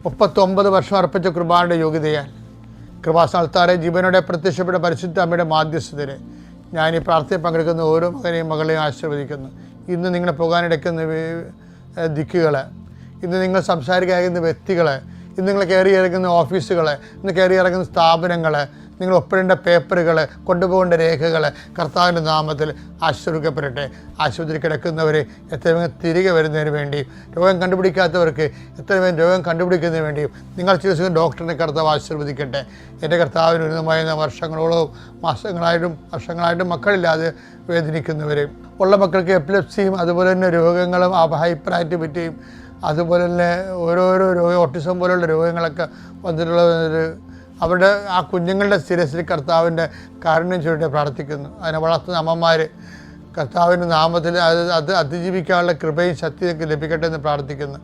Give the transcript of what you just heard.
39 വർഷം അർപ്പിച്ച കൃപാന്റെ യോഗ്യതയാൽ കൃപാസ്ഥാനത്താറെ ജീവനോടെ പ്രത്യക്ഷപ്പെട്ട പരിശുദ്ധ അമ്മയുടെ മാധ്യസ്ഥതരെ ഞാൻ ഈ പ്രാർത്ഥനയിൽ പങ്കെടുക്കുന്ന ഓരോ മകനെയും മകളെയും ആശീർവദിക്കുന്നു. ഇന്ന് നിങ്ങൾ പോകാനിടയ്ക്കുന്ന ദിക്കുകൾ, ഇന്ന് നിങ്ങൾ സംസാരിക്കാതിരിക്കുന്ന വ്യക്തികൾ, ഇന്ന് നിങ്ങൾ കയറി ഇറങ്ങുന്ന ഓഫീസുകൾ, ഇന്ന് കയറി ഇറങ്ങുന്ന സ്ഥാപനങ്ങൾ, നിങ്ങൾ ഒപ്പിടേണ്ട പേപ്പറുകൾ, കൊണ്ടുപോകേണ്ട രേഖകൾ കർത്താവിൻ്റെ നാമത്തിൽ ആശീർവദിക്കപ്പെടട്ടെ. ആശുപത്രി കിടക്കുന്നവർ എത്രയും വേഗം തിരികെ വരുന്നതിന് വേണ്ടിയും രോഗം കണ്ടുപിടിക്കാത്തവർക്ക് എത്രയും വേഗം രോഗം കണ്ടുപിടിക്കുന്നതിന് വേണ്ടിയും നിങ്ങൾ ചികിത്സിക്കുന്ന ഡോക്ടറിനെ കർത്താവ് ആശീർവദിക്കട്ടെ. എൻ്റെ കർത്താവിന് ഉന്നതമായ വർഷങ്ങളായിട്ടും മക്കളില്ലാതെ വേദനിക്കുന്നവരെയും ഉള്ള മക്കൾക്ക് എപ്പിലെപ്സിയും അതുപോലെ തന്നെ രോഗങ്ങളും ഹൈപ്പർ ആക്ടിവിറ്റിയും അതുപോലെ തന്നെ ഓരോരോ ഓട്ടിസം പോലുള്ള രോഗങ്ങളൊക്കെ വന്നിട്ടുള്ളവർ അവരുടെ ആ കുഞ്ഞുങ്ങളുടെ ശിരസിൽ കർത്താവിൻ്റെ കാരുണ്യം ചൊല്ലി പ്രാർത്ഥിക്കുന്നു. അതിനെ വളർത്തുന്ന അമ്മമാർ കർത്താവിൻ്റെ നാമത്തിൽ അത് അതിജീവിക്കാനുള്ള കൃപയും ശക്തിയൊക്കെ ലഭിക്കട്ടെ എന്ന് പ്രാർത്ഥിക്കുന്നു.